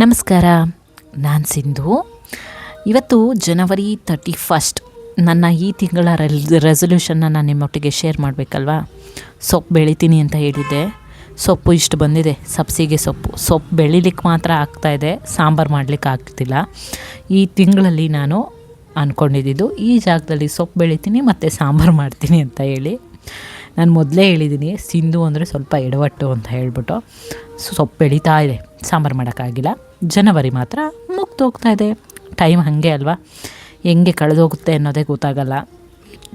ನಮಸ್ಕಾರ, ನಾನು ಸಿಂಧು. ಇವತ್ತು ಜನವರಿ 31. ನನ್ನ ಈ ತಿಂಗಳ ರೆಸೊಲ್ಯೂಷನ್ನ ನಾನು ನಿಮ್ಮೊಟ್ಟಿಗೆ ಶೇರ್ ಮಾಡಬೇಕಲ್ವಾ. ಸೊಪ್ಪು ಬೆಳಿತೀನಿ ಅಂತ ಹೇಳಿದ್ದೆ. ಸೊಪ್ಪು ಇಷ್ಟು ಬಂದಿದೆ. ಸಬ್ಸಿಗೆ ಸೊಪ್ಪು ಬೆಳಿಲಿಕ್ಕೆ ಮಾತ್ರ ಆಗ್ತಾಯಿದೆ, ಸಾಂಬಾರು ಮಾಡಲಿಕ್ಕೆ ಆಗ್ತಿಲ್ಲ. ಈ ತಿಂಗಳಲ್ಲಿ ನಾನು ಅಂದ್ಕೊಂಡಿದ್ದು ಈ ಜಾಗದಲ್ಲಿ ಸೊಪ್ಪು ಬೆಳಿತೀನಿ ಮತ್ತು ಸಾಂಬಾರು ಮಾಡ್ತೀನಿ ಅಂತ ಹೇಳಿ. ನಾನು ಮೊದಲೇ ಹೇಳಿದ್ದೀನಿ, ಸಿಂಧು ಅಂದರೆ ಸ್ವಲ್ಪ ಎಡವಟ್ಟು ಅಂತ ಹೇಳ್ಬಿಟ್ಟು. ಸೊಪ್ಪು ಬೆಳೀತಾ ಇದೆ, ಸಾಂಬಾರು ಮಾಡೋಕ್ಕಾಗಿಲ್ಲ. ಜನವರಿ ಮಾತ್ರ ಮುಗ್ದೋಗ್ತಾ ಇದೆ. ಟೈಮ್ ಹಾಗೆ ಅಲ್ವಾ, ಹೆಂಗೆ ಕಳೆದೋಗುತ್ತೆ ಅನ್ನೋದೇ ಗೊತ್ತಾಗಲ್ಲ.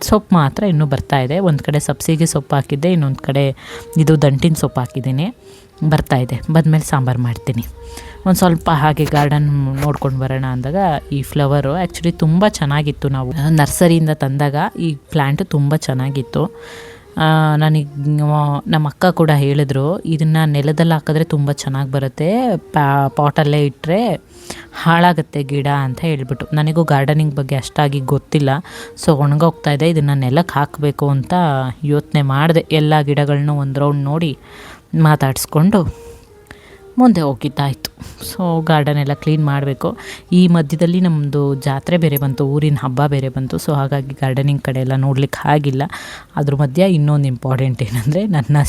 ಸೊಪ್ಪು ಮಾತ್ರ ಇನ್ನೂ ಬರ್ತಾಯಿದೆ. ಒಂದು ಕಡೆ ಸಬ್ಸಿಗೆ ಸೊಪ್ಪು ಹಾಕಿದ್ದೆ, ಇನ್ನೊಂದು ಕಡೆ ಇದು ದಂಟಿನ ಸೊಪ್ಪು ಹಾಕಿದ್ದೀನಿ. ಬರ್ತಾಯಿದೆ, ಬಂದಮೇಲೆ ಸಾಂಬಾರು ಮಾಡ್ತೀನಿ. ಒಂದು ಸ್ವಲ್ಪ ಹಾಗೆ ಗಾರ್ಡನ್ ನೋಡ್ಕೊಂಡು ಬರೋಣ ಅಂದಾಗ ಈ ಫ್ಲವರು ಆ್ಯಕ್ಚುಲಿ ತುಂಬ ಚೆನ್ನಾಗಿತ್ತು. ನಾವು ನರ್ಸರಿಯಿಂದ ತಂದಾಗ ಈ ಪ್ಲ್ಯಾಂಟು ತುಂಬ ಚೆನ್ನಾಗಿತ್ತು. ನನಗೆ ನಮ್ಮ ಅಕ್ಕ ಕೂಡ ಹೇಳಿದ್ರು, ಇದನ್ನು ನೆಲದಲ್ಲಿ ಹಾಕಿದ್ರೆ ತುಂಬ ಚೆನ್ನಾಗಿ ಬರುತ್ತೆ, ಪಾಟಲ್ಲೇ ಇಟ್ಟರೆ ಹಾಳಾಗುತ್ತೆ ಗಿಡ ಅಂತ ಹೇಳ್ಬಿಟ್ಟು. ನನಗೂ ಗಾರ್ಡನಿಂಗ್ ಬಗ್ಗೆ ಅಷ್ಟಾಗಿ ಗೊತ್ತಿಲ್ಲ. ಸೊ ಒಣಗೋಗ್ತಾಯಿದೆ, ಇದನ್ನು ನೆಲಕ್ಕೆ ಹಾಕಬೇಕು ಅಂತ ಯೋಚನೆ ಮಾಡಿದೆ. ಎಲ್ಲ ಗಿಡಗಳನ್ನೂ ಒಂದು ರೌಂಡ್ ನೋಡಿ ಮಾತಾಡಿಸ್ಕೊಂಡು ಮುಂದೆ ಹೋಗಿದ್ದಾಯಿತು. ಸೊ ಗಾರ್ಡನ್ ಎಲ್ಲ ಕ್ಲೀನ್ ಮಾಡಬೇಕು. ಈ ಮಧ್ಯದಲ್ಲಿ ನಮ್ಮದು ಜಾತ್ರೆ ಬೇರೆ ಬಂತು, ಊರಿನ ಹಬ್ಬ ಬೇರೆ ಬಂತು. ಸೊ ಹಾಗಾಗಿ ಗಾರ್ಡನಿಂಗ್ ಕಡೆ ಎಲ್ಲ ನೋಡ್ಲಿಕ್ಕೆ ಆಗಿಲ್ಲ. ಅದ್ರ ಮಧ್ಯೆ ಇನ್ನೊಂದು ಇಂಪಾರ್ಟೆಂಟ್ ಏನಂದರೆ, ನನ್ನ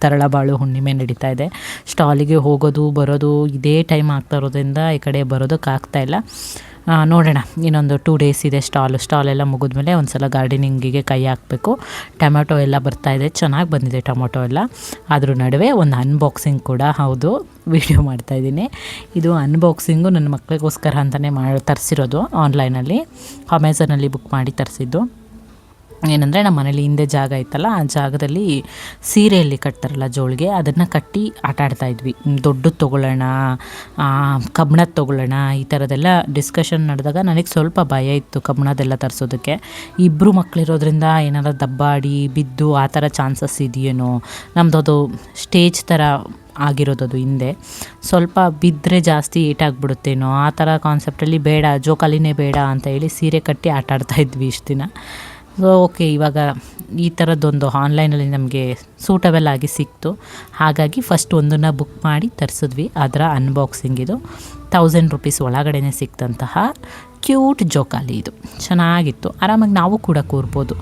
ತರಳಬಾಳು ಹುಣ್ಣಿಮೆ ನಡೀತಾ ಇದೆ. ಸ್ಟಾಲಿಗೆ ಹೋಗೋದು ಬರೋದು ಇದೇ ಟೈಮ್ ಆಗ್ತಾ ಇರೋದ್ರಿಂದ ಈ ಕಡೆ ಬರೋದಕ್ಕಾಗ್ತಾಯಿಲ್ಲ. ನೋಡೋಣ, ಇನ್ನೊಂದು 2 ಡೇಸ್ ಇದೆ. ಸ್ಟಾಲೆಲ್ಲ ಮುಗಿದ್ಮೇಲೆ ಒಂದು ಸಲ ಗಾರ್ಡನಿಂಗಿಗೆ ಕೈ ಹಾಕಬೇಕು. ಟೊಮೆಟೊ ಎಲ್ಲ ಬರ್ತಾಯಿದೆ, ಚೆನ್ನಾಗಿ ಬಂದಿದೆ ಟೊಮೆಟೊ ಎಲ್ಲ. ಅದ್ರ ನಡುವೆ ಒಂದು ಅನ್ಬಾಕ್ಸಿಂಗ್ ಕೂಡ ಹೌದು, ವಿಡಿಯೋ ಮಾಡ್ತಾಯಿದ್ದೀನಿ. ಇದು ಅನ್ಬಾಕ್ಸಿಂಗು ನನ್ನ ಮಕ್ಕಳಿಗೋಸ್ಕರ ಅಂತಲೇ ತರಿಸಿರೋದು. ಆನ್ಲೈನಲ್ಲಿ ಅಮೆಝಾನಲ್ಲಿ ಬುಕ್ ಮಾಡಿ ತರಿಸಿದ್ದು. ಏನಂದರೆ ನಮ್ಮ ಮನೇಲಿ ಹಿಂದೆ ಜಾಗ ಇತ್ತಲ್ಲ, ಆ ಜಾಗದಲ್ಲಿ ಸೀರೆಯಲ್ಲಿ ಕಟ್ತಾರಲ್ಲ ಜೋಳಿಗೆ, ಅದನ್ನು ಕಟ್ಟಿ ಆಟ ಆಡ್ತಾಯಿದ್ವಿ. ದೊಡ್ಡದು ತೊಗೊಳ್ಳೋಣ, ಕಬ್ಬಣದ ತೊಗೊಳ್ಳೋಣ, ಈ ಥರದ್ದೆಲ್ಲ ಡಿಸ್ಕಷನ್ ನಡೆದಾಗ ನನಗೆ ಸ್ವಲ್ಪ ಭಯ ಇತ್ತು ಕಬ್ಬಣದೆಲ್ಲ ತರಿಸೋದಕ್ಕೆ. 2 ಮಕ್ಕಳಿರೋದ್ರಿಂದ ಏನಾರ ದಬ್ಬಾಡಿ ಬಿದ್ದು ಆ ಥರ ಚಾನ್ಸಸ್ ಇದೆಯೇನೋ. ನಮ್ಮದು ಸ್ಟೇಜ್ ಥರ ಆಗಿರೋದದು ಹಿಂದೆ, ಸ್ವಲ್ಪ ಬಿದ್ದರೆ ಜಾಸ್ತಿ ಏಟಾಗ್ಬಿಡುತ್ತೇನೋ ಆ ಥರ ಕಾನ್ಸೆಪ್ಟಲ್ಲಿ ಬೇಡ, ಜೋಕಾಲಿನೇ ಬೇಡ ಅಂತ ಹೇಳಿ ಸೀರೆ ಕಟ್ಟಿ ಆಟ ಆಡ್ತಾಯಿದ್ವಿ ಇಷ್ಟು ದಿನ. ಸೊ ಓಕೆ, ಇವಾಗ ಈ ಥರದ್ದೊಂದು ಆನ್ಲೈನಲ್ಲಿ ನಮಗೆ ಸೂಟಬಲ್ ಆಗಿ ಸಿಕ್ತು. ಹಾಗಾಗಿ ಫಸ್ಟ್ ಒಂದನ್ನು ಬುಕ್ ಮಾಡಿ ತರಿಸಿದ್ವಿ. ಅದರ ಅನ್ಬಾಕ್ಸಿಂಗ್ ಇದು 1000 ರೂಪೀಸ್ ಒಳಗಡೆ ಸಿಕ್ತಂತಹ ಕ್ಯೂಟ್ ಜೋಕಾಲಿ. ಇದು ಚೆನ್ನಾಗಿತ್ತು, ಆರಾಮಾಗಿ ನಾವು ಕೂಡ ಕೂರ್ಬೋದು.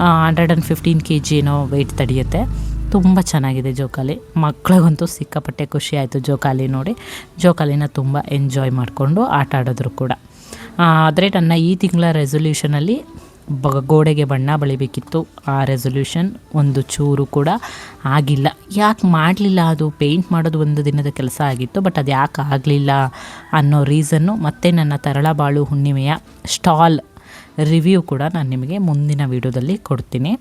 115 kg ಏನೋ ವೆಯ್ಟ್ ತಡೆಯುತ್ತೆ. ತುಂಬ ಚೆನ್ನಾಗಿದೆ ಜೋಕಾಲಿ. ಮಕ್ಕಳಿಗಂತೂ ಸಿಕ್ಕಾಪಟ್ಟೆ ಖುಷಿ ಆಯಿತು ಜೋಕಾಲಿ ನೋಡಿ. ಜೋಕಾಲಿನ ತುಂಬ ಎಂಜಾಯ್ ಮಾಡಿಕೊಂಡು ಆಟ ಆಡಿದ್ರು ಕೂಡ. ಆದರೆ ನನ್ನ ಈ ತಿಂಗಳ ರೆಸೊಲ್ಯೂಷನಲ್ಲಿ ಗೋಡೆಗೆ ಬಣ್ಣ ಬಳಿಬೇಕಿತ್ತು. ಆ ರೆಸೊಲ್ಯೂಷನ್ ಒಂದು ಚೂರು ಕೂಡ ಆಗಿಲ್ಲ. ಯಾಕೆ ಮಾಡಲಿಲ್ಲ, ಅದು ಪೇಂಟ್ ಮಾಡೋದು ಒಂದು ದಿನದ ಕೆಲಸ ಆಗಿತ್ತು. ಬಟ್ ಅದು ಯಾಕೆ ಆಗಲಿಲ್ಲ ಅನ್ನೋ ರೀಸನ್ನು ಮತ್ತು ನನ್ನ ತರಳಬಾಳು ಹುಣ್ಣಿಮೆಯ ಸ್ಟಾಲ್ ರಿವ್ಯೂ ಕೂಡ ನಾನು ನಿಮಗೆ ಮುಂದಿನ ವೀಡಿಯೋದಲ್ಲಿ ಕೊಡ್ತೀನಿ.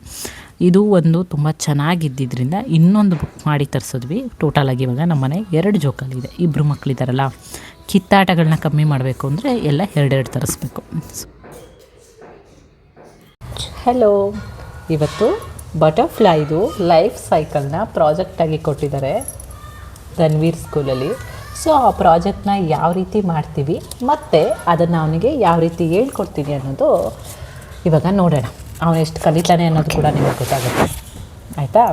ಇದು ಒಂದು ತುಂಬ ಚೆನ್ನಾಗಿದ್ದರಿಂದ ಇನ್ನೊಂದು ಬುಕ್ ಮಾಡಿ ತರಿಸಿದ್ವಿ. ಟೋಟಲಾಗಿ ಇವಾಗ ನಮ್ಮನೆ 2 ಜೋಕಾಲಿ ಇದೆ. 2 ಮಕ್ಕಳಿದ್ದಾರಲ್ಲ, ಕಿತ್ತಾಟಗಳನ್ನ ಕಮ್ಮಿ ಮಾಡಬೇಕು ಅಂದರೆ ಎಲ್ಲ 2 ತರಿಸ್ಬೇಕು. ಹಲೋ, ಇವತ್ತು ಬಟರ್ಫ್ಲೈದು ಲೈಫ್ ಸೈಕಲ್ನ ಪ್ರಾಜೆಕ್ಟಾಗಿ ಕೊಟ್ಟಿದ್ದಾರೆ ಧನ್ವೀರ್ ಸ್ಕೂಲಲ್ಲಿ. ಸೊ ಆ ಪ್ರಾಜೆಕ್ಟ್ನ ಯಾವ ರೀತಿ ಮಾಡ್ತೀವಿ ಮತ್ತು ಅದನ್ನು ಅವನಿಗೆ ಯಾವ ರೀತಿ ಹೇಳ್ಕೊಡ್ತೀನಿ ಅನ್ನೋದು ಇವಾಗ ನೋಡೋಣ. ಅವನು ಎಷ್ಟು ಕಲಿತಾನೆ ಅನ್ನೋದು ಕೂಡ ನಿಮಗೆ ಗೊತ್ತಾಗುತ್ತೆ, ಆಯಿತಾ.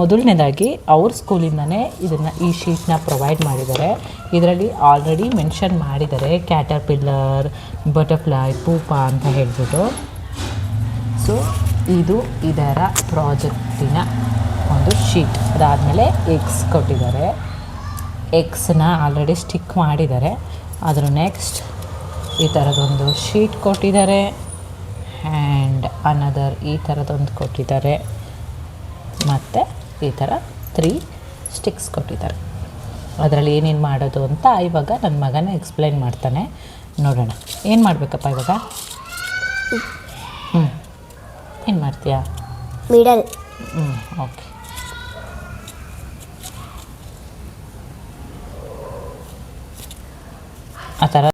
ಮೊದಲನೇದಾಗಿ ಅವ್ರ ಸ್ಕೂಲಿಂದನೇ ಈ ಶೀಟ್ನ ಪ್ರೊವೈಡ್ ಮಾಡಿದ್ದಾರೆ. ಇದರಲ್ಲಿ ಆಲ್ರೆಡಿ ಮೆನ್ಷನ್ ಮಾಡಿದ್ದಾರೆ ಕ್ಯಾಟರ್ಪಿಲ್ಲರ್, ಬಟರ್ಫ್ಲೈ, ಪೂಪ ಅಂತ ಹೇಳ್ಬಿಟ್ಟು. ಸೊ ಇದು ಇದರ ಪ್ರಾಜೆಕ್ಟಿನ ಒಂದು ಶೀಟ್. ಅದಾದಮೇಲೆ ಎಗ್ಸ್ ಕೊಟ್ಟಿದ್ದಾರೆ. ಎಗ್ಸನ್ನ ಆಲ್ರೆಡಿ ಸ್ಟಿಕ್ ಮಾಡಿದ್ದಾರೆ. ಅದರ ನೆಕ್ಸ್ಟ್ ಈ ಥರದೊಂದು ಶೀಟ್ ಕೊಟ್ಟಿದ್ದಾರೆ. ಆ್ಯಂಡ್ ಅನದರ್ ಈ ಥರದೊಂದು ಕೊಟ್ಟಿದ್ದಾರೆ. ಮತ್ತು ಈ ಥರ 3 ಸ್ಟಿಕ್ಸ್ ಕೊಟ್ಟಿದ್ದಾರೆ. ಅದರಲ್ಲಿ ಏನೇನು ಮಾಡೋದು ಅಂತ ಇವಾಗ ನನ್ನ ಮಗನೇ ಎಕ್ಸ್ಪ್ಲೈನ್ ಮಾಡ್ತಾನೆ. ನೋಡೋಣ, ಏನು ಮಾಡಬೇಕಪ್ಪ ಇವಾಗ. ಏನು ಮಾಡ್ತೀಯಾ? ಮಿಡಲ್. ಓಕೆ. ಆ ಥರ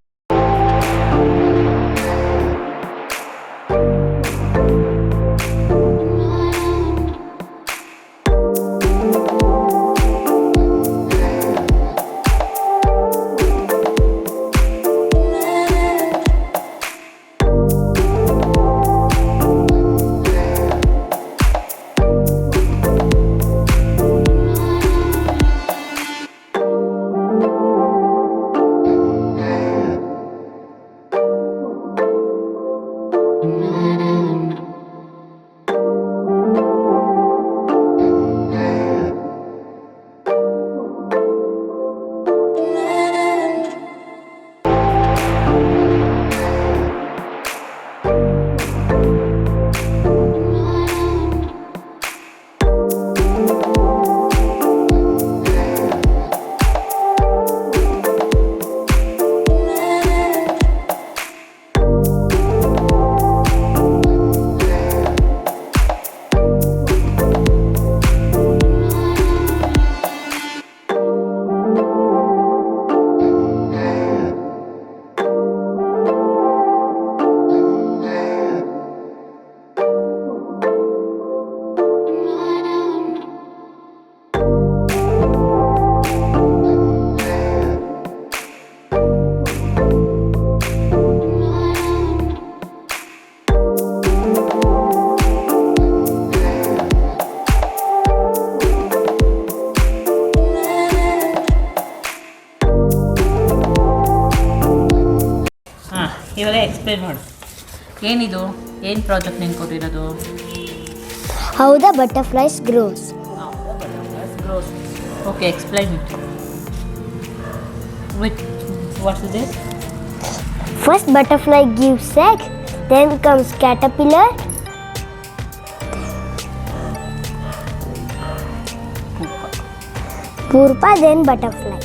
ಇವಾಗ ಎಕ್ಸ್ಪ್ಲೇನ್ ಮಾಡು. ಏನಿದು, ಏನು ಪ್ರಾಜೆಕ್ಟ್ ನೀನು ಕೊಟ್ಟಿರೋದು? How the butterflies grows. Okay, explain it. What is this? First butterfly gives egg, then comes caterpillar, pupa, then butterfly.